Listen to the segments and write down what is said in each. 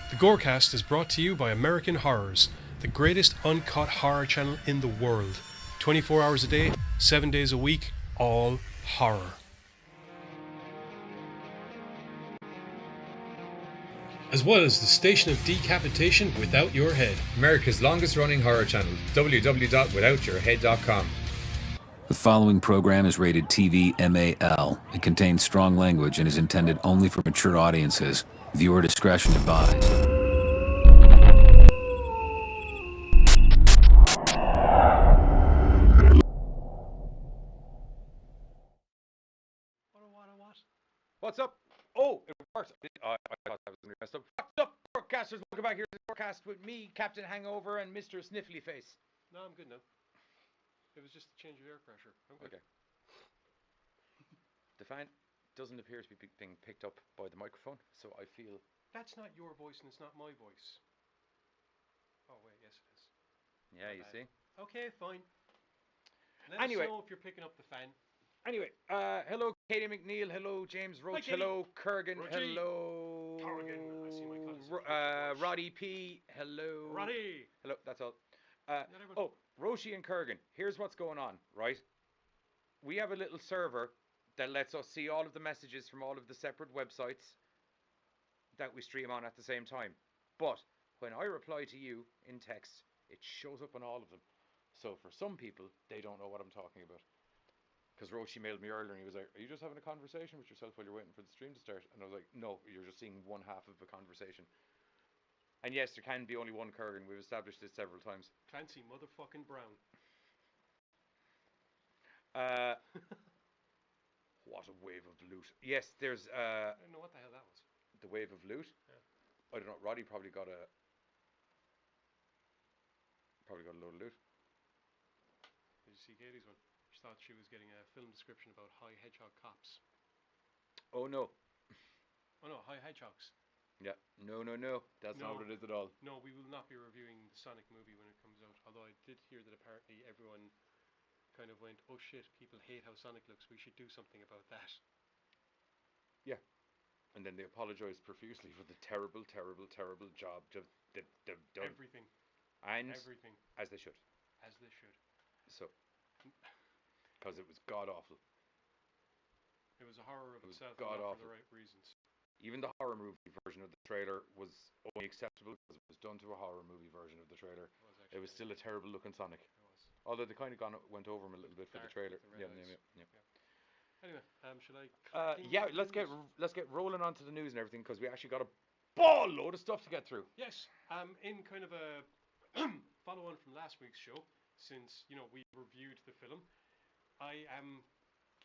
The GoreCast is brought to you by American Horrors, the greatest uncut horror channel in the world. 24 hours a day, 7 days a week, all horror. As well as the station of decapitation without your head. America's longest running horror channel, www.withoutyourhead.com. The following program is rated TV MAL. It contains strong language and is intended only for mature audiences. Viewer discretion advised. What's up? Oh, it works. I thought that was going to be messed up. What's up, broadcasters? Welcome back here to the broadcast with me, Captain Hangover, and Mr. Sniffly Face. No, I'm good now. It was just a change of air pressure. I'm good. Okay. The fan doesn't appear to be being picked up by the microphone, so I feel... That's not your voice and it's not my voice. Oh, wait, yes it is. Yeah, you see? Okay, fine. Let us know if you're ppicking up the fan. Anyway, hello Katie McNeil, hello James Roach, hello Kurgan, hello Corrigan. I see my cousins. Roddy P, hello. Roddy! Hello, that's all. Roshi and Kurgan, here's what's going on, right? We have a little server that lets us see all of the messages from all of the separate websites that we stream on at the same time. But when I reply to you in text, it shows up on all of them. So for some people, they don't know what I'm talking about. Because Roshi mailed me earlier and he was like, are you just having a conversation with yourself while you're waiting for the stream to start? And I was like, no, you're just seeing one half of a conversation. And yes, there can be only one Kurgan. We've established this several times. Clancy motherfucking Brown. What a wave of loot. Yes, there's... I don't know what the hell that was. The wave of loot? Yeah. I don't know. Roddy probably got a load of loot. Did you see Katie's one? She thought she was getting a film description about high hedgehog cops. Oh no. Oh no, high hedgehogs. Yeah. No. That's not what it is at all. No, we will not be reviewing the Sonic movie when it comes out. Although I did hear that apparently everyone kind of went, oh shit, people hate how Sonic looks. We should do something about that. Yeah. And then they apologized profusely for the terrible job they've done. Everything. And everything. As they should. As they should. So... Because it was god-awful. It was a horror of itself, god not awful. for the right reasons. Even the horror movie version of the trailer was only acceptable because it was done to a horror movie version of the trailer. It was still a terrible looking Sonic. It was. Although they kind of went over him a little bit for the trailer. Yeah. Anyway, should I... let's get rolling onto the news and everything because we actually got a ball load of stuff to get through. Yes, in kind of a follow-on from last week's show, since, we reviewed the film, I am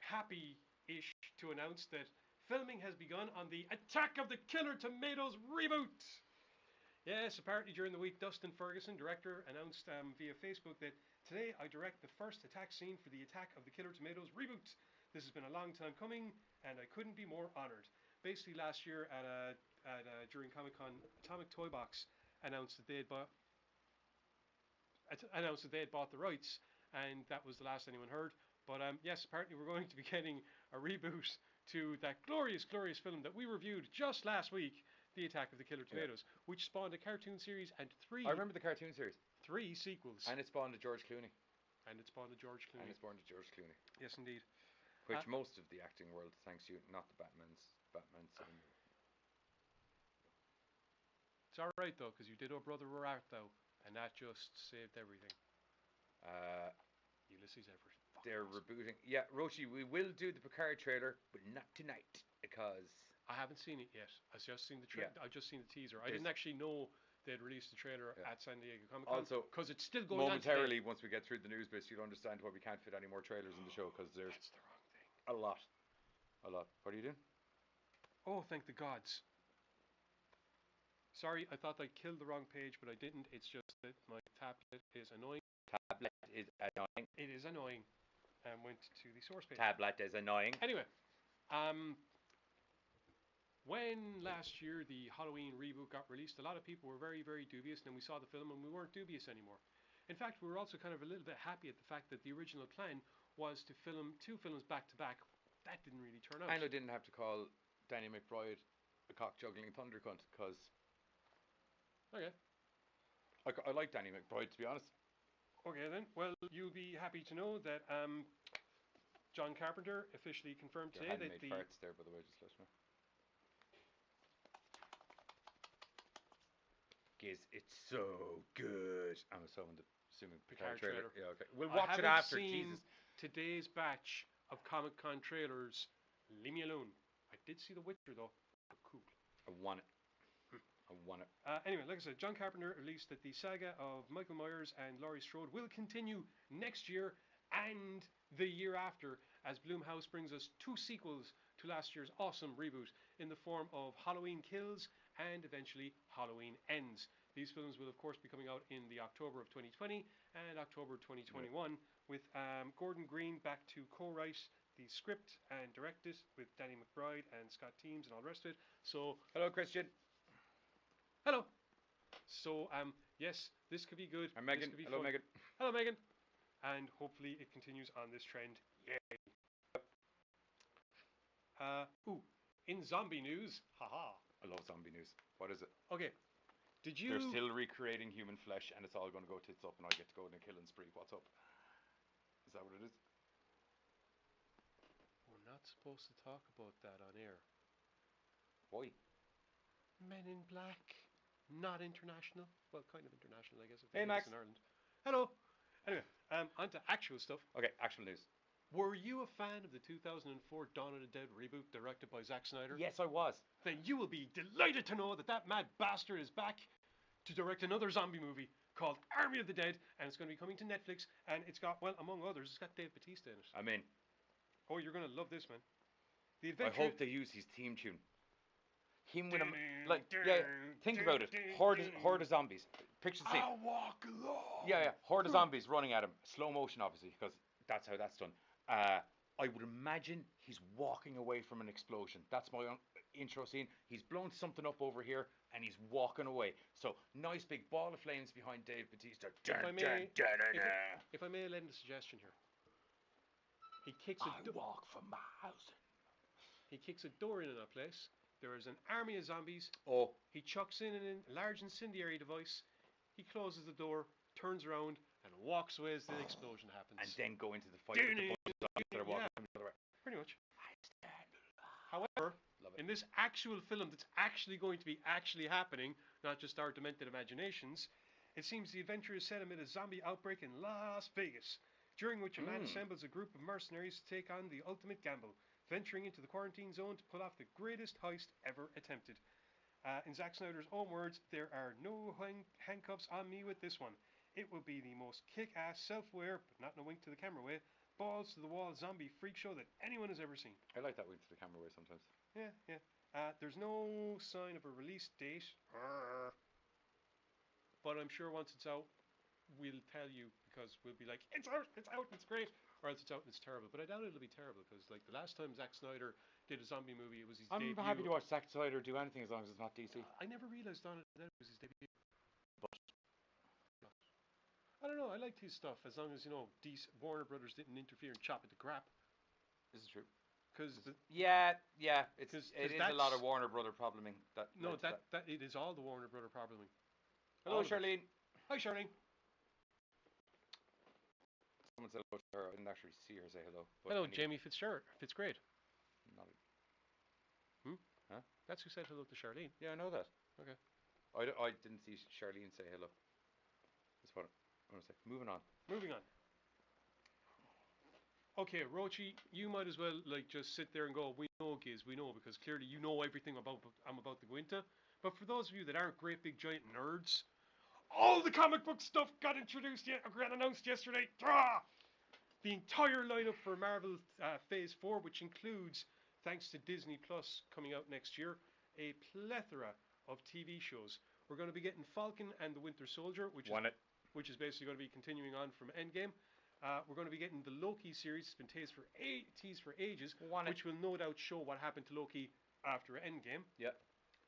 happy-ish to announce that filming has begun on the Attack of the Killer Tomatoes reboot. Yes, apparently during the week, Dustin Ferguson, director, announced via Facebook that today I direct the first attack scene for the Attack of the Killer Tomatoes reboot. This has been a long time coming, and I couldn't be more honored. Basically, last year during Comic-Con, Atomic Toy Box announced that they had bought the rights, and that was the last anyone heard. But yes, apparently we're going to be getting a reboot to that glorious film that we reviewed just last week, The Attack of the Killer Tomatoes, which spawned a cartoon series and I remember the cartoon series. 3 sequels. And it spawned a George Clooney. Yes, indeed. Which most of the acting world thanks you, not the Batman 7. It's alright though, because you did Oh Brother Where Art Thou, and that just saved everything. Ulysses Everett. They're rebooting. Yeah, Roshi, we will do the Picard trailer, but not tonight because I haven't seen it yet. I've just seen the I've just seen the teaser. I didn't actually know they'd released the trailer at San Diego Comic-Con. Also, because it's still going momentarily, on once we get through the news bits, you'll understand why we can't fit any more trailers in the show because there's that's the wrong thing. A lot. What are you doing? Oh, thank the gods. Sorry, I thought I killed the wrong page, but I didn't. It's just that my tablet is annoying. It is annoying. And went to the source page. Tablet is annoying. Anyway, when last year the Halloween reboot got released, a lot of people were very, very dubious, and then we saw the film and we weren't dubious anymore. In fact, we were also kind of a little bit happy at the fact that the original plan was to film 2 films back to back. That didn't really turn out. And I didn't have to call Danny McBride a cock-juggling thunder cunt, because Okay. I like Danny McBride, to be honest. Okay then. Well, you'll be happy to know that John Carpenter officially confirmed Your today that handmade the farts there, by the way, just let you know. Giz, it's so good. I'm assuming the Picard trailer. trailer. Yeah, okay. We'll I watch it haven't after. seen Jesus, today's batch of Comic Con trailers. Leave me alone. I did see The Witcher though. Cool. I want it. I want it. Anyway, like I said, John Carpenter released that the saga of Michael Myers and Laurie Strode will continue next year and the year after, as Blumhouse brings us 2 sequels to last year's awesome reboot in the form of Halloween Kills and eventually Halloween Ends. These films will of course be coming out in the October of 2020 and October 2021, with Gordon Green back to co-write the script and direct it with Danny McBride and Scott Teems and all the rest of it. So Hello, Christian. hello. So yes, this could be good. I'm Megan. This could be Hello, fun. Megan. Hello, Megan. And hopefully it continues on this trend. Yay. In zombie news, haha. I love zombie news. What is it? Okay, did you? They're still recreating human flesh, and it's all going to go tits up, and I get to go on a killing spree. What's up? Is that what it is? We're not supposed to talk about that on air. Why? Men in Black, not international. Well, kind of international, I guess. If Hey, they Max. in Ireland. Hello. Anyway, on to actual stuff. Okay, actual news. Were you a fan of the 2004 Dawn of the Dead reboot directed by Zack Snyder? Yes, I was. Then you will be delighted to know that that mad bastard is back to direct another zombie movie called Army of the Dead, and it's going to be coming to Netflix, and it's got, well, among others, it's got Dave Bautista in it. I'm in. Oh, you're going to love this, man. The I adventure... hope they use his theme tune. Him with a think about it. Horde of zombies. Picture the scene. I'll walk along. Yeah. Horde of zombies running at him. Slow motion, obviously, because that's how that's done. I would imagine he's walking away from an explosion. That's my intro scene. He's blown something up over here, and he's walking away. So, nice big ball of flames behind Dave Bautista. If I may lend a suggestion here. He kicks walk for miles. He kicks a door in a place. There is an army of zombies. Oh. He chucks in a large incendiary device. He closes the door, turns around, and walks away as the explosion happens. And then go into the fight with the bunch of zombies that are walking the other way. Pretty much. However, in this actual film that's actually going to be actually happening, not just our demented imaginations, it seems the adventure is set amid a zombie outbreak in Las Vegas, during which a man assembles a group of mercenaries to take on the ultimate gamble, venturing into the quarantine zone to pull off the greatest heist ever attempted. In Zack Snyder's own words, there are no handcuffs on me with this one. It will be the most kick-ass, self-aware, but not in a wink to the camera way, balls-to-the-wall zombie freak show that anyone has ever seen. I like that wink to the camera way sometimes. Yeah. There's no sign of a release date, but I'm sure once it's out, we'll tell you, because we'll be like, it's out, it's great, or else it's out and it's terrible. But I doubt it'll be terrible, because like the last time Zack Snyder did a zombie movie, it was his debut. I'm happy to watch Zack Snyder do anything as long as it's not DC. I never realized Dawn of the Dead was his debut. But I don't know, I liked his stuff, as long as, DC, Warner Brothers didn't interfere and chop it to crap. This is true. Because it is a lot of Warner Brother probleming. That it is all the Warner Brother probleming. Hello, Charlene. Hi, Charlene. Someone said hello to her. I didn't actually see her say hello. Hello, Jamie Fitzgerald. Not Huh? That's who said hello to Charlene. Yeah, I know that. Okay. I didn't see Charlene say hello. That's what I want to say. Moving on. Okay, Rochi, you might as well just sit there and go, we know, Giz, we know, because clearly you know everything I'm about to go into. But for those of you that aren't great big giant nerds, all the comic book stuff got announced yesterday. The entire lineup for Marvel Phase 4, which includes, thanks to Disney Plus coming out next year, a plethora of TV shows. We're going to be getting Falcon and the Winter Soldier, which is basically going to be continuing on from Endgame. We're going to be getting the Loki series. It's been teased for ages, which will no doubt show what happened to Loki after Endgame. Yeah.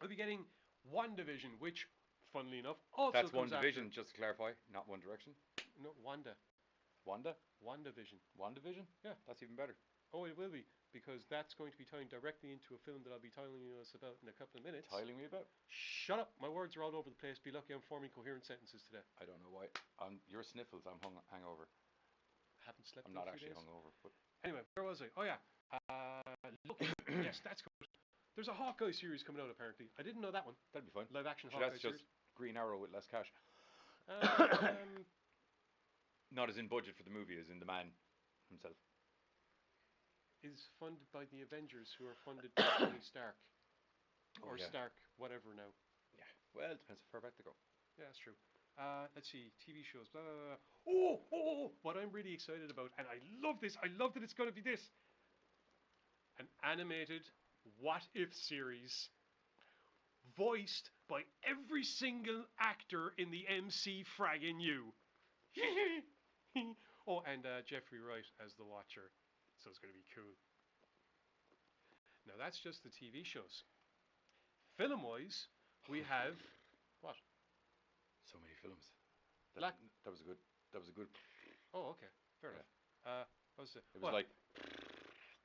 We'll be getting WandaVision, which, funnily enough, also That's comes One Division, just to clarify, not One Direction. No, Wanda. Wanda? WandaVision. WandaVision? Yeah. That's even better. Oh, it will be. because that's going to be tying directly into a film that I'll be telling us about in a couple of minutes. Tiling me about? Shut up! My words are all over the place. Be lucky I'm forming coherent sentences today. I don't know why. Your sniffles. I'm hangover. Haven't slept. I'm in not a few actually days. hungover, but Anyway, where was I? Oh yeah. Look, yes, that's good. There's a Hawkeye series coming out apparently. I didn't know that one. that'd be fine. Live action So Hawkeye that's just series. Green Arrow with less cash. Not as in budget for the movie as in the man himself. Is funded by the Avengers, who are funded by Tony Stark. Or yeah. Stark, whatever now. Yeah. Well, it depends how far back they go. Yeah, that's true. Let's see, TV shows. Blah, blah, blah. Oh! What I'm really excited about, and I love this. I love that it's going to be this. An animated What If series, voiced by every single actor in the MC fragging you. Oh, and Jeffrey Wright as the Watcher. So it's going to be cool. Now that's just the TV shows. Film-wise, we have what? So many films. Black. That was a good. Oh, okay, fair enough. What was it? It was like,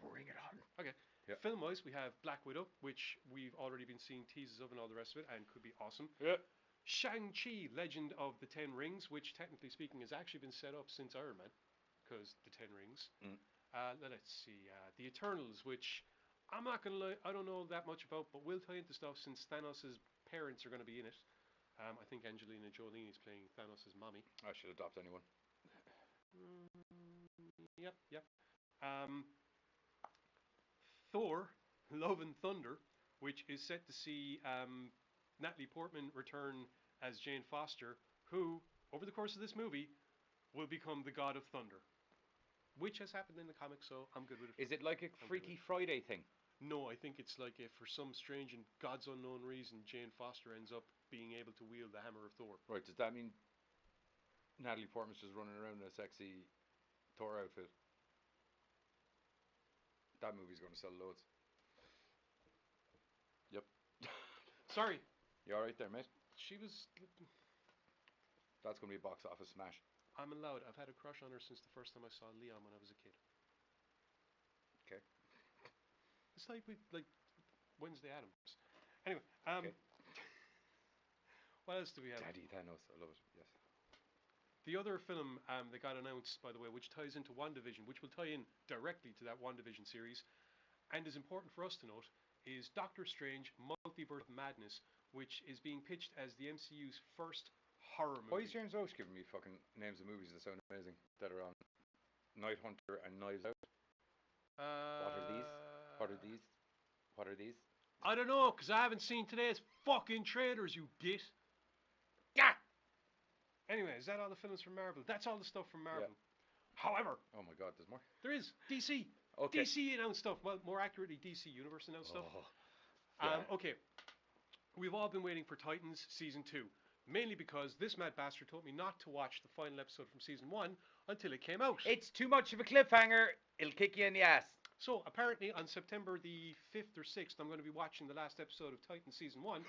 bring it on. Okay. Yeah. Film-wise, we have Black Widow, which we've already been seeing teasers of and all the rest of it, and could be awesome. Yeah. Shang-Chi, Legend of the Ten Rings, which technically speaking has actually been set up since Iron Man, because the Ten Rings. Let's see, the Eternals, which I'm not gonna lie, I don't know that much about, but we'll tie into stuff since Thanos' parents are going to be in it. I think Angelina Jolie is playing Thanos' mommy. I should adopt anyone. Yep. Thor, Love and Thunder, which is set to see Natalie Portman return as Jane Foster, who, over the course of this movie, will become the God of Thunder. Which has happened in the comics, so I'm good with it. Is it like a Freaky Friday thing? No, I think it's like if for some strange and God's unknown reason, Jane Foster ends up being able to wield the hammer of Thor. Right, does that mean Natalie Portman's just running around in a sexy Thor outfit? That movie's going to sell loads. Yep. Sorry. You alright there, mate? She was... That's going to be a box office smash. I'm allowed. I've had a crush on her since the first time I saw Leon when I was a kid. Okay. It's like Wednesday Addams. Anyway, Okay. What else do we have? Daddy Thanos, I love it. Yes. The other film that got announced, by the way, which ties into WandaVision, which will tie in directly to that WandaVision series, and is important for us to note, is Doctor Strange: Multiverse of Madness, which is being pitched as the MCU's first horror movie. Why is James Roche giving me fucking names of movies that sound amazing that are on Night Hunter and Knives Out? What are these? What are these? What are these? I don't know, because I haven't seen today's fucking trailers, you git. Yeah! Anyway, is that all the films from Marvel? That's all the stuff from Marvel. Yeah. However... Oh my god, there's more? There is. DC. Okay. DC announced stuff. Well, more accurately, DC Universe announced stuff. Yeah. Okay. We've all been waiting for Titans Season 2. Mainly because this mad bastard told me not to watch the final episode from Season 1 until it came out. It's too much of a cliffhanger. It'll kick you in the ass. So, apparently, on September the 5th or 6th, I'm going to be watching the last episode of Titan Season 1.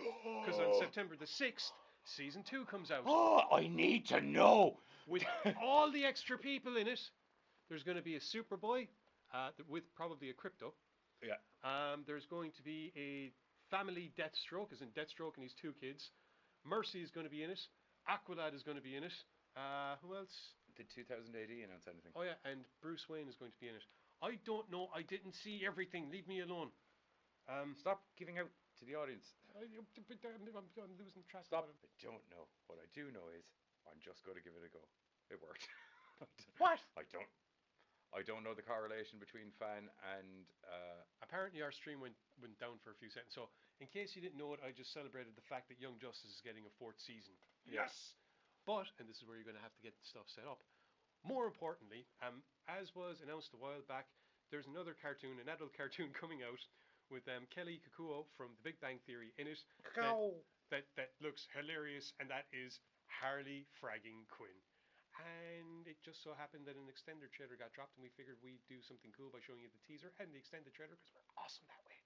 Because on September the 6th, Season 2 comes out. Oh, I need to know! With all the extra people in it. There's going to be a Superboy, with probably a Crypto. Yeah. There's going to be a family Deathstroke, as in Deathstroke and his 2 kids. Mercy is going to be in it. Aqualad is going to be in it. Who else? Did 2000 AD announce anything? Oh yeah, and Bruce Wayne is going to be in it. I don't know. I didn't see everything. Leave me alone. Stop giving out to the audience. I'm losing track. Stop. I don't know. What I do know is I'm just going to give it a go. It worked. What? I don't know the correlation between fan and... Apparently our stream went down for a few seconds. So, in case you didn't know it, I just celebrated the fact that Young Justice is getting a 4th season. Yes! But, and this is where you're going to have to get stuff set up, more importantly, as was announced a while back, there's another cartoon, an adult cartoon coming out with Kelly Kakuo from The Big Bang Theory in it that looks hilarious, and that is Harley fragging Quinn. And it just so happened that an extended trailer got dropped, and we figured we'd do something cool by showing you the teaser and the extended trailer because we're awesome that way.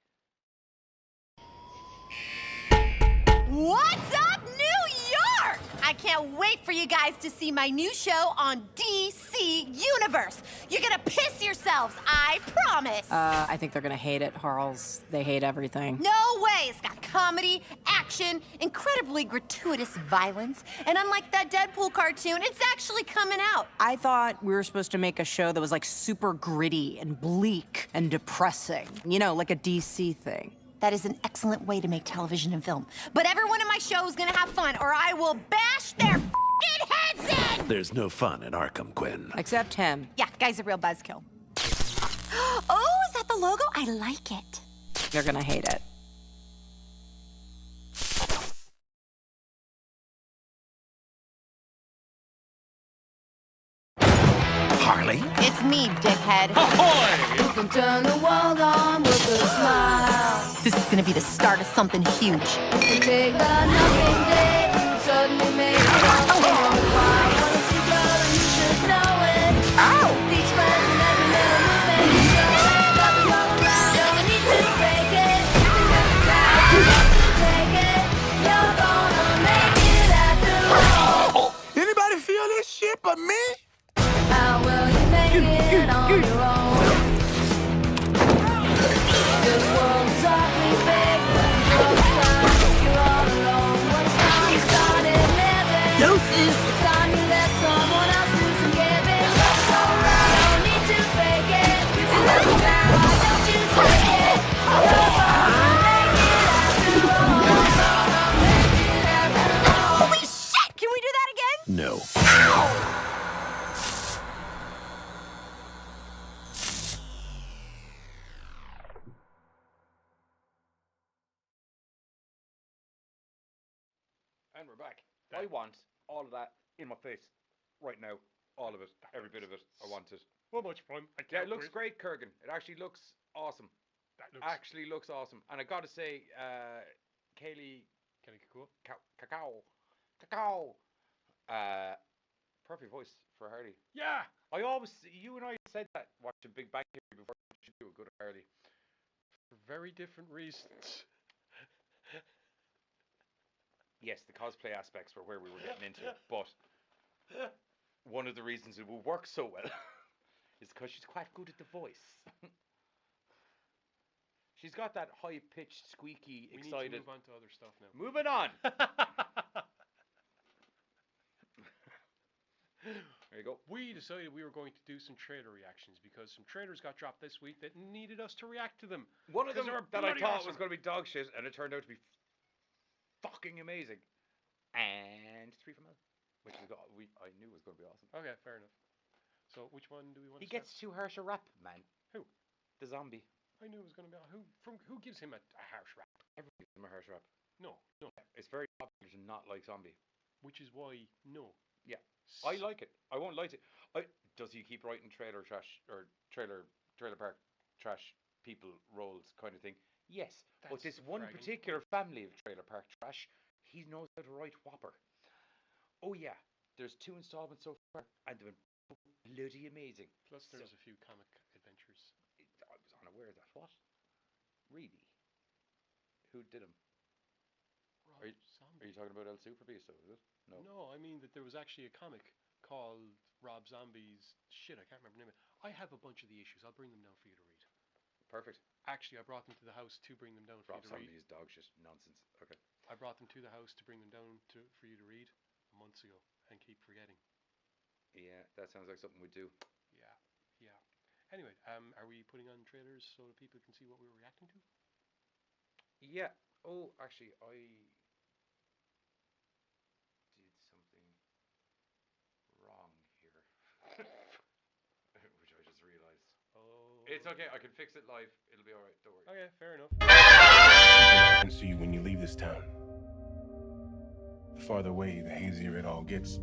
What's up, New York? I can't wait for you guys to see my new show on DC Universe. You're gonna piss yourselves, I promise. I think they're gonna hate it, Harls. They hate everything. No way! It's got comedy, action, incredibly gratuitous violence, and unlike that Deadpool cartoon, it's actually coming out. I thought we were supposed to make a show that was like super gritty and bleak and depressing. You know, like a DC thing. That is an excellent way to make television and film. But everyone in my show is gonna have fun, or I will bash their f***ing heads in! There's no fun in Arkham, Quinn. Except him. Yeah, guy's a real buzzkill. Oh, is that the logo? I like it. They're gonna hate it. Harley? It's me, dickhead. You can turn the world on with a smile. This is gonna be the start of something huge. You can take the nothing day and suddenly make it all worthwhile. When it's together, you should know it. Ow! Each friend and every little movement you show it. Love is all around. Don't need to break it. You can get it down. You have to take it. You're gonna make it after all. Anybody feel this shit but me? How will you make it on your own? This world is awfully big. You're all alone. When it's time you started living. Deuces! It's time you let someone else do some giving. That's alright. Don't need to fake it. You can let it down. Why don't you take it? You're gonna make it after all. You're gonna make it after all. Holy shit! Can we do that again? No. And we're back. I want all of that in my face right now. All of it. Every bit of it. I want it. So much fun. I Yeah, can't it looks wait. great, Kurgan. It actually looks awesome. That looks Actually looks awesome. And I gotta say, Kaylee kind of cool. Cacao. Perfect voice for Harley. Yeah. You and I said that watching Big Bang Theory before you should do a good Harley. For very different reasons. Yes, the cosplay aspects were where we were getting into it, but one of the reasons it will work so well is because she's quite good at the voice. She's got that high-pitched, squeaky, We excited. need to move on to other stuff now. Moving on. There you go. We decided we were going to do some trailer reactions because some trailers got dropped this week that needed us to react to them. One of them 'Cause they were that I bloody thought was awesome. going to be dog shit, and it turned out to be fucking amazing. And 3 from L, which I knew was going to be awesome. Okay, fair enough. So which one do we want He to start? gets too harsh a rap, man. Who? The zombie. I knew it was going to be who gives him a harsh rap? Everyone gives him a harsh rap. No. It's very popular to not like zombie. Which is why no. Yeah. I like it. I won't like it. Does he keep writing trailer trash or trailer park trash people roles kind of thing? Yes. But That's this the one bragging. particular family of trailer park trash, he knows how to write whopper. Oh yeah. There's 2 installments so far, and they've been bloody amazing. Plus there's a few comic adventures. I was unaware of that. What? Really? Who did them? Rob Are Zombie. you talking about El Super Beast, though, is it? No. No, I mean that there was actually a comic called Rob Zombie's shit, I can't remember the name of it. I have a bunch of the issues. I'll bring them down for you to read. Perfect. Actually, I brought them to the house to bring them down for Rob you to read. Zombie is dog shit nonsense. Okay. I brought them to the house to bring them down for you to read months ago and keep forgetting. Yeah, that sounds like something we do. Yeah. Anyway, are we putting on trailers so that people can see what we were reacting to? Yeah. Oh, actually, I did something wrong here. Which I just realized. Oh. It's okay. I can fix it live. It'll be all right. Don't worry. Okay, fair enough. Something happens to you when you leave this town. The farther away, the hazier it all gets.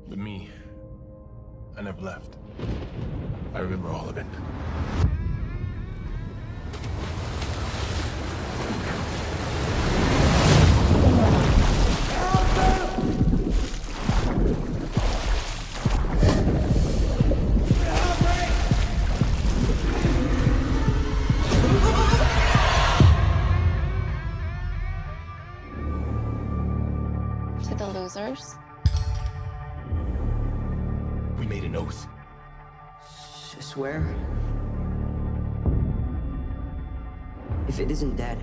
But me, I never left. I remember all of it. To the losers. We made an oath. I swear. If it isn't dead,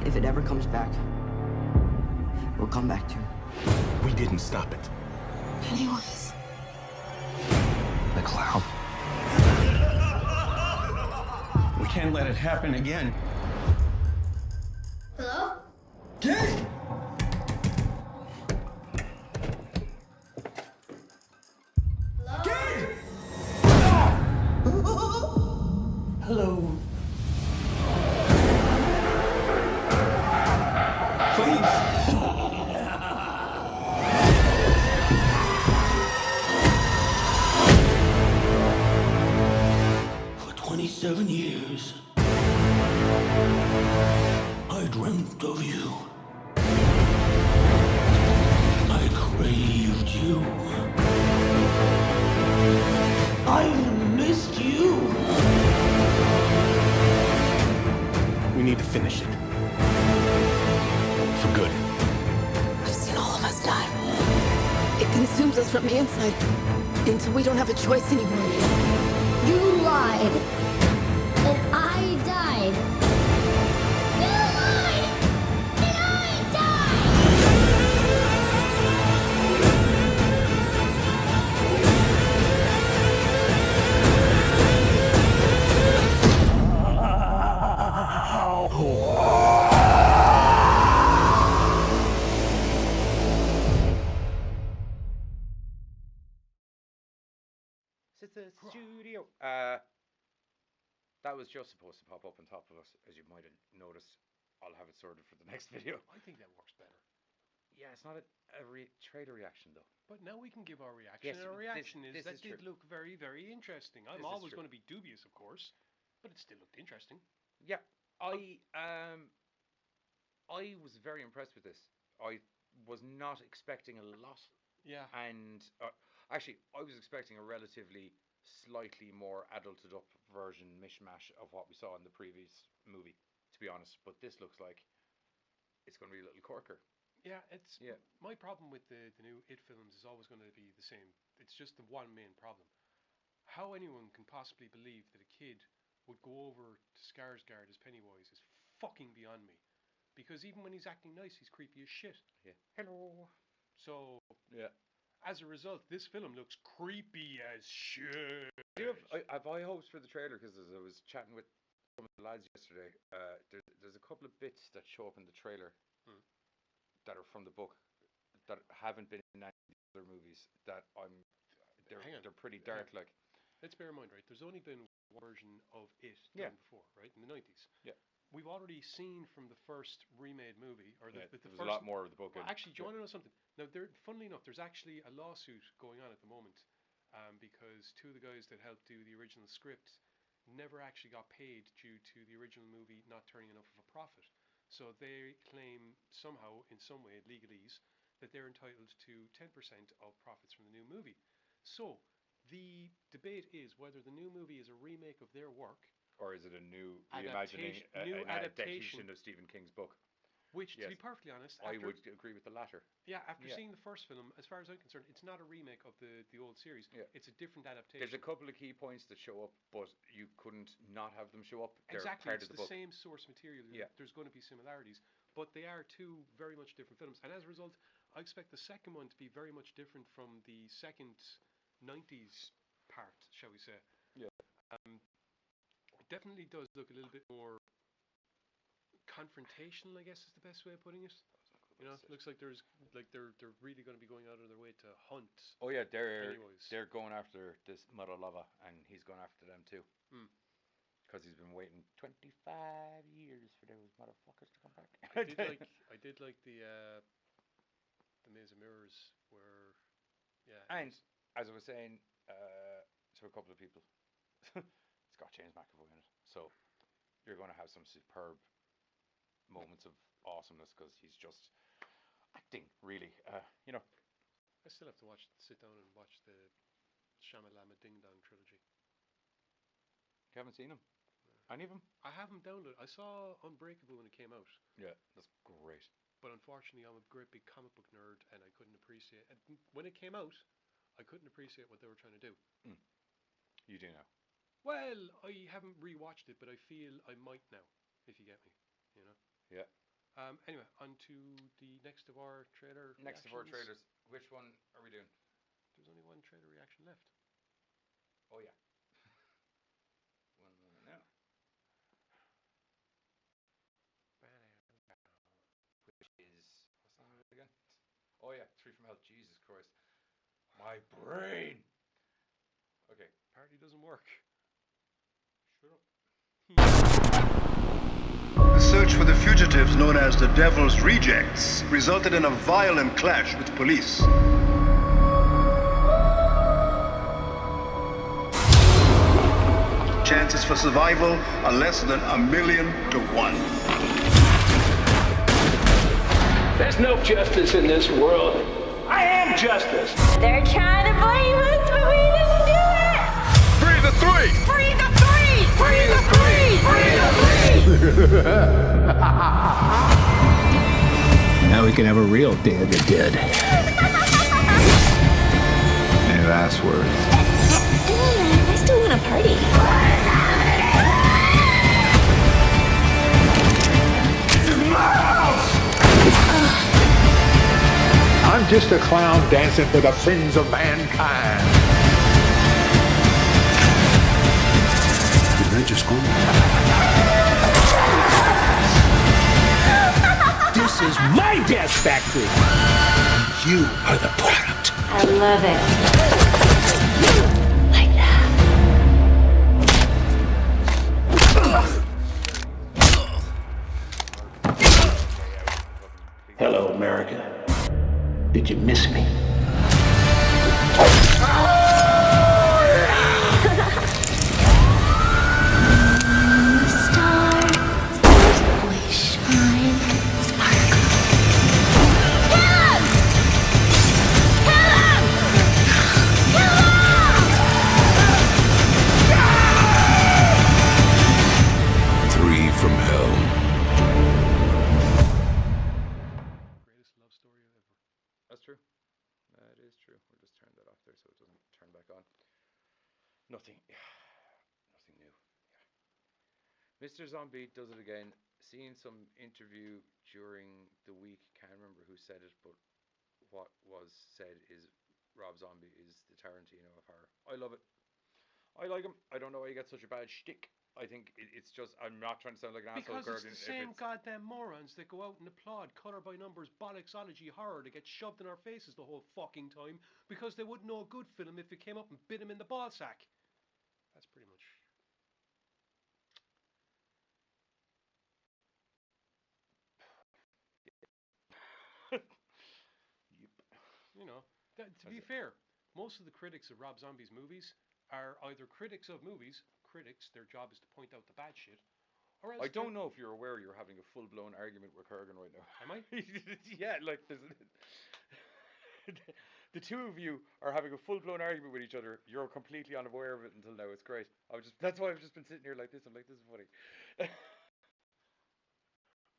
if it ever comes back, we'll come back to it. We didn't stop it. Pennywise. The clown. We can't let it happen again. Hello? Kid! Kid! Hello. Please. For 27 years, I dreamt of you. I craved you. I've missed you. We need to finish it. For good. I've seen all of us die. It consumes us from the inside until we don't have a choice anymore. You lied. And I died. You lied! And I died! It's the studio. That was just supposed to pop up on top of us, as you might have noticed. I'll have it sorted for the next video. I think that works better. Yeah, it's not a trailer reaction though. But now we can give our reaction. Yes, and our reaction this is that is did true. look very, very interesting. I'm This is always true. going to be dubious, of course, but it still looked interesting. Yeah, I was very impressed with this. I was not expecting a lot, Yeah. and actually, I was expecting a relatively slightly more adulted up version mishmash of what we saw in the previous movie, to be honest. But this looks like it's going to be a little corker. Yeah, it's Yeah. my problem with the new It films is always going to be the same. It's just the one main problem. How anyone can possibly believe that a kid would go over to Skarsgård as Pennywise is fucking beyond me. Because even when he's acting nice, he's creepy as shit. Yeah. Hello. So, Yeah. as a result, this film looks creepy as shit. Have I hopes for the trailer? Because as I was chatting with some of the lads yesterday, there's a couple of bits that show up in the trailer that are from the book that haven't been in any of the other movies. That Hang on. they're pretty dark. Like, Let's bear in mind, right? There's only been one version of It Yeah. done before, right? In the 90s. Yeah. We've already seen from the first remade movie, or the there was first. a lot more of the book. Well, in. actually, do you want to know something? Now, funnily enough, there's actually a lawsuit going on at the moment because two of the guys that helped do the original script never actually got paid due to the original movie not turning enough of a profit. So they claim somehow, in some way, legalese, that they're entitled to 10% of profits from the new movie. So the debate is whether the new movie is a remake of their work, Or is it a new Adaptation- reimagining, new an adaptation. adaptation of Stephen King's book? which, to Yes. be perfectly honest, I after, would agree with the latter. after Yeah. seeing the first film, as far as I'm concerned, it's not a remake of the old series. Yeah. It's a different adaptation. There's a couple of key points that show up, but you couldn't not have them show up. They're Exactly, part it's of the the book. same source material. Yeah. There's going to be similarities, but they are two very much different films. And as a result, I expect the second one to be very much different from the second 90s part, shall we say. Yeah. It definitely does look a little bit more confrontational, I guess is the best way of putting it. You know, it looks like they're really going to be going out of their way to hunt. Oh yeah, they're Pennywise. going after this Mother Lava, and he's going after them too. Hmm. Because he's been waiting 25 years for those motherfuckers to come back. I did like the Maze of Mirrors where, yeah. And as I was saying to a couple of people, it's got James McAvoy in it, so you're going to have some superb moments of awesomeness because he's just acting really. You know, I still have to sit down and watch the Shamalama Ding Dong trilogy. you haven't seen him. Any of them? I haven't downloaded. I saw Unbreakable when it came out. Yeah, that's great. But unfortunately, I'm a great big comic book nerd, and I couldn't appreciate it. When it came out, I couldn't appreciate what they were trying to do. You do now. Well, I haven't rewatched it, but I feel I might now, if you get me. You know. Yeah. Anyway, on to the next of our trailer. Next of our reactions. trailers. Which one are we doing? There's only one trailer reaction left. Oh yeah. One moment now. Which is what's the name of it again? Oh yeah, 3 from Hell. Jesus Christ. My brain. Okay. Party doesn't work. Shut up. The search for the fugitives known as the Devil's Rejects resulted in a violent clash with police. Chances for survival are less than 1,000,000 to 1. There's no justice in this world. I am justice. They're trying to blame us, but we didn't do it! Free the three! Free the three! Free the three! Free the three! Now we can have a real Day of the Dead. Any last words? I still want to party. This is my house! I'm just a clown dancing for the sins of mankind. Did I just go? This is my death factory! You are the product. I love it. Like that. Hello, America. Did you miss me? Stars always shine, sparkle. Kill him! Kill him! Kill him! 3 from Hell. Greatest love story ever. That's true. That is true. We'll just turn that off there so it doesn't turn back on. Nothing. Nothing new. Yeah. Mr. Zombie does it again. Seeing some interview during the week, can't remember who said it, but what was said is Rob Zombie is the Tarantino of horror. I love it. I like him. I don't know why he gets such a bad shtick. I think it's just, I'm not trying to sound like an asshole. Because it's the same goddamn morons that go out and applaud color by numbers bollocksology horror that gets shoved in our faces the whole fucking time because they wouldn't know a good film if it came up and bit him in the ball sack. That's pretty much. You know, to be fair, most of the critics of Rob Zombie's movies are either critics of movies, their job is to point out the bad shit, or else I don't know if you're aware you're having a full-blown argument with Kurgan right now. Am I? Yeah, like the two of you are having a full-blown argument with each other. You're completely unaware of it until now. It's great. That's why I've just been sitting here like this. I'm like, this is funny.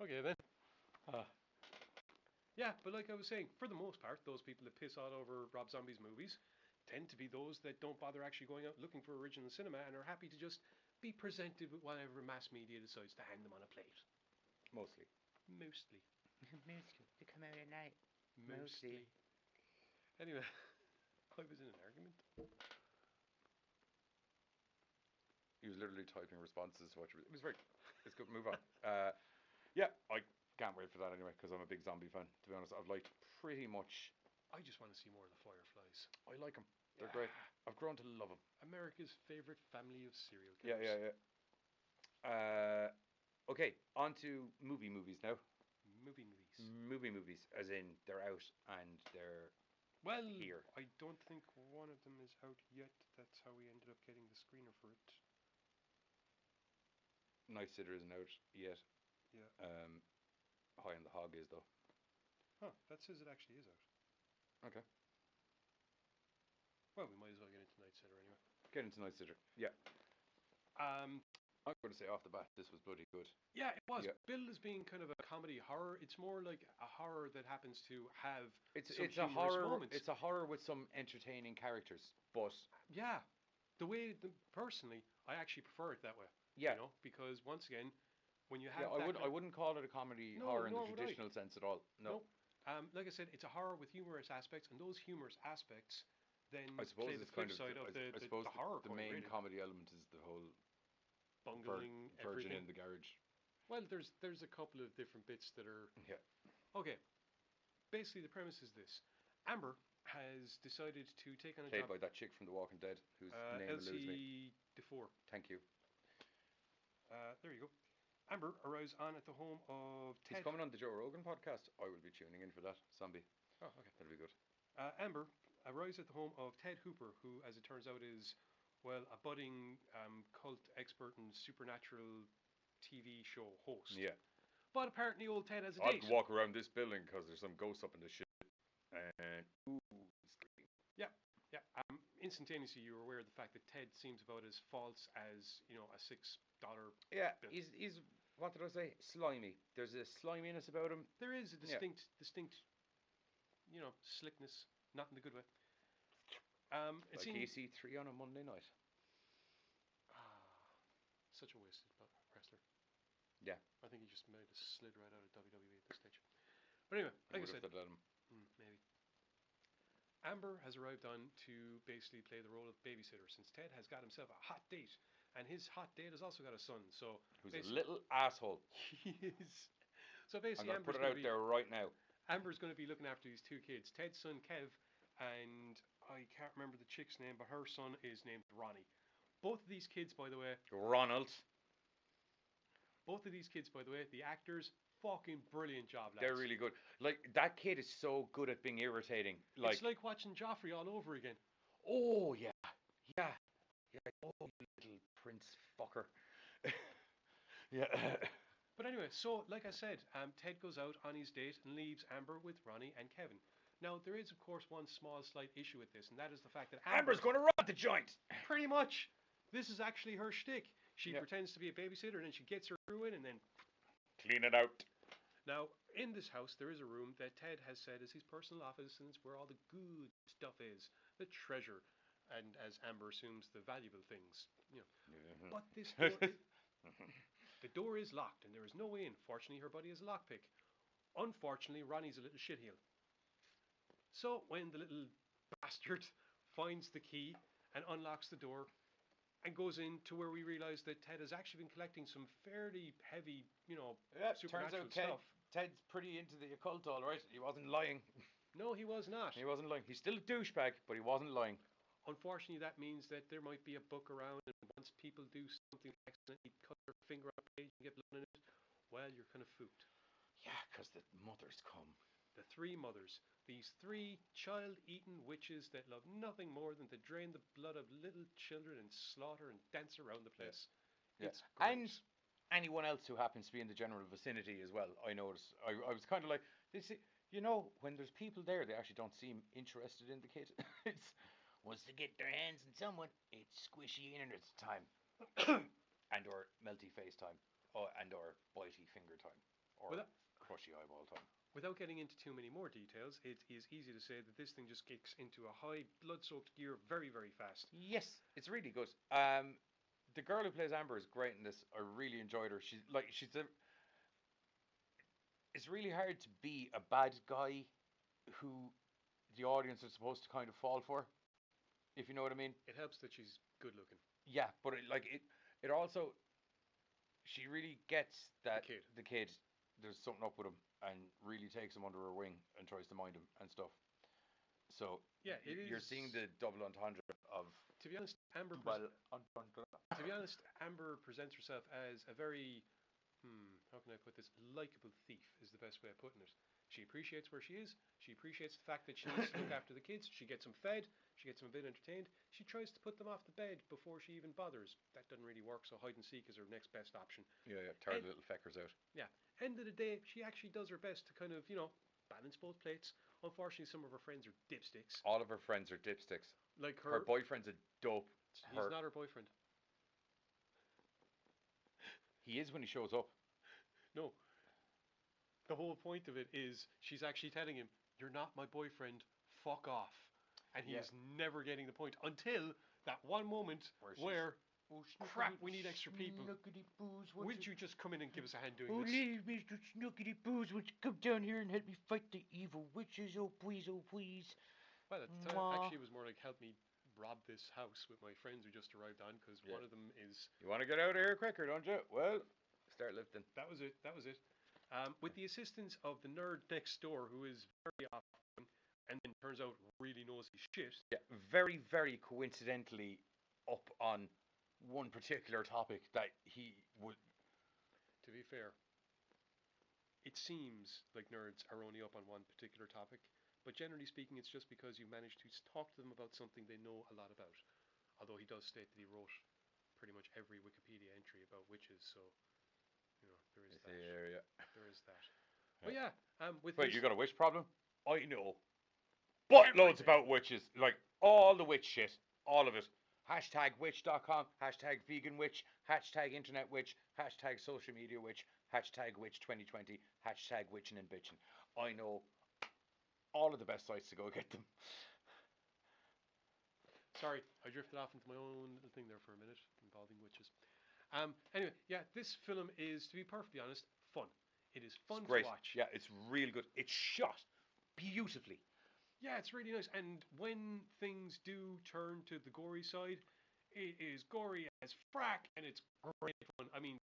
Okay then. Yeah, but like I was saying, for the most part, those people that piss all over Rob Zombie's movies tend to be those that don't bother actually going out looking for original cinema and are happy to just be presented with whatever mass media decides to hang them on a plate. Mostly. Mostly. Mostly. They come out at night. Mostly. Anyway, I was in an argument. He was literally typing responses to what you were... It was very... It's good. Move on. Yeah, I can't wait for that anyway, because I'm a big zombie fan. To be honest, I've liked pretty much... I just want to see more of the Fireflies. I like them. They're great. I've grown to love them. America's favorite family of serial killers. Yeah. Okay, on to movies now. Movie Movies, as in they're out and they're here. I don't think one of them is out yet. That's how we ended up getting the screener for it. Night Sitter isn't out yet. Yeah. High on the Hog is though. Huh, that says it actually is out. Okay. Well, we might as well get into Night Sitter anyway. Get into Night Sitter. Yeah. I'm going to say off the bat, this was bloody good. Yeah, it was Yeah. billed as being kind of a comedy horror. It's more like a horror that happens to have It's some it's a humorous horror. moments. It's a horror with some entertaining characters, but Yeah, personally, I actually prefer it that way. yeah, You know, because once again, when you yeah. have I that would kind I wouldn't call it a comedy no, horror in the nor would I. traditional sense at all. No. No, like I said, it's a horror with humorous aspects, and those humorous aspects then I suppose play the it's flip kind of side of I the suppose horror the coin, main really. comedy element is the whole Bungling virgin everything. in the garage. Well, there's a couple of different bits that are Yeah. okay. Basically, the premise is this: Amber has decided to take on a Played job. by that chick from The Walking Dead, whose name eludes me. Elsie DeFore. Thank you. There you go. Amber arrives on at the home of He's Ted. coming on the Joe Rogan podcast. I will be tuning in for that. Zombie. Oh, okay. That'll be good. Amber arrives at the home of Ted Hooper, who, as it turns out, is, well, a budding cult expert and supernatural TV show host. Yeah. But apparently, old Ted has a I date. can walk around this building because there's some ghosts up in the shit. And ooh, scream. Yeah, yeah. Instantaneously, you're aware of the fact that Ted seems about as false as a $6. Yeah, bill. he's what did I say? Slimy. There's a sliminess about him. There is a Yeah. distinct, slickness, not in the good way. It Like seems EC3 on a Monday night. such a wasted wrestler. Yeah. I think he just might have slid right out of WWE at this stage. But anyway, like I would said, have let him. maybe. Amber has arrived on to basically play the role of babysitter since Ted has got himself a hot date, and his hot date has also got a son. So Who's a little asshole. he is. So I'm basically, gonna put it out there right now. Amber's going to be looking after these two kids. Ted's son Kev, and I can't remember the chick's name, but her son is named Ronnie. Both of these kids, by the way, Ronald. the actors, fucking brilliant job, lads. They're really good. Like that kid is so good at being irritating. It's like watching Joffrey all over again. Oh yeah, yeah, yeah. Oh, you little prince fucker. Yeah. But anyway, so like I said, Ted goes out on his date and leaves Amber with Ronnie and Kevin. Now there is, of course, one small slight issue with this, and that is the fact that Amber's going to rob the joint. Pretty much. This is actually her shtick. She Yep. pretends to be a babysitter, and then she gets her crew in, and then Clean it out. Now, in this house, there is a room that Ted has said is his personal office, and it's where all the good stuff is, the treasure, and as Amber assumes, the valuable things. But this door, the door is locked, and there is no way in. Fortunately, her buddy has a lockpick. Unfortunately, Ronnie's a little shitheel. So when the little bastard finds the key and unlocks the door and goes in to where we realize that Ted has actually been collecting some fairly heavy, Yeah, turns supernatural out stuff. Ted's pretty into the occult, all right. He wasn't lying. No, he was not. He wasn't lying. He's still a douchebag, but he wasn't lying. Unfortunately, that means that there might be a book around, and once people do something accidentally cut their finger on a page and get blood in it, well, you're kind of fooped. Yeah, because the mothers come. The three mothers, these three child-eating witches that love nothing more than to drain the blood of little children and slaughter and dance around the place. Yeah. It's And gross. anyone else who happens to be in the general vicinity as well. I noticed. I was kind of like, when there's people there, they actually don't seem interested in the kid. It's once they get their hands on someone, it's squishy internet time, and or melty face time, and or bitey finger time, or crushy eyeball time. Without getting into too many more details, it is easy to say that this thing just kicks into a high blood-soaked gear very, very fast. Yes, it's really good. The girl who plays Amber is great in this. I really enjoyed her. It's really hard to be a bad guy who the audience is supposed to kind of fall for, if you know what I mean. It helps that she's good-looking. Yeah, but it also, she really gets that the kid, there's something up with him, and really takes him under her wing and tries to mind him and stuff. So yeah, you're seeing the double entendre of. To be honest, Amber presents herself as a very, how can I put this? Likeable thief is the best way of putting it. She appreciates where she is. She appreciates the fact that she needs to look after the kids. She gets them fed. She gets them a bit entertained. She tries to put them off the bed before she even bothers. That doesn't really work, so hide and seek is her next best option. Yeah, tear the little feckers out. Yeah. End of the day, she actually does her best to kind of, balance both plates. Unfortunately, some of her friends are dipsticks. All of her friends are dipsticks. Like her boyfriend's a dope. He's not her boyfriend. He is when he shows up. No. The whole point of it is she's actually telling him, "You're not my boyfriend. Fuck off." And he is never getting the point until that one moment where crap, we need extra people. Would you just come in and give us a hand doing this? Leave Mr. Snookity Boos, won't you come down here and help me fight the evil witches? Oh, please, oh, please. Well, at the time, actually, it was more like, help me rob this house with my friends who just arrived on, because one of them is... You want to get out of here quicker, don't you? Well, start lifting. That was it. With the assistance of the nerd next door, who is very off-putting, and then turns out really knows his shit. Yeah, very, very coincidentally up on one particular topic that he would... To be fair, it seems like nerds are only up on one particular topic, but generally speaking, it's just because you managed to talk to them about something they know a lot about. Although he does state that he wrote pretty much every Wikipedia entry about witches, so, you know, there is that. There is that. But yeah, Wait, you got a witch problem? I know. Buttloads about witches. Like, all the witch shit. All of it. Hashtag witch.com, hashtag vegan witch, hashtag internet witch, hashtag social media witch, hashtag witch 2020, hashtag witching and bitching. I know all of the best sites to go get them. Sorry, I drifted off into my own little thing there for a minute, involving witches. Anyway, yeah, this film is, to be perfectly honest, fun. It is fun to watch. Yeah, it's really good. It's shot beautifully. Yeah, it's really nice. And when things do turn to the gory side, it is gory as frack, and it's great fun. I mean,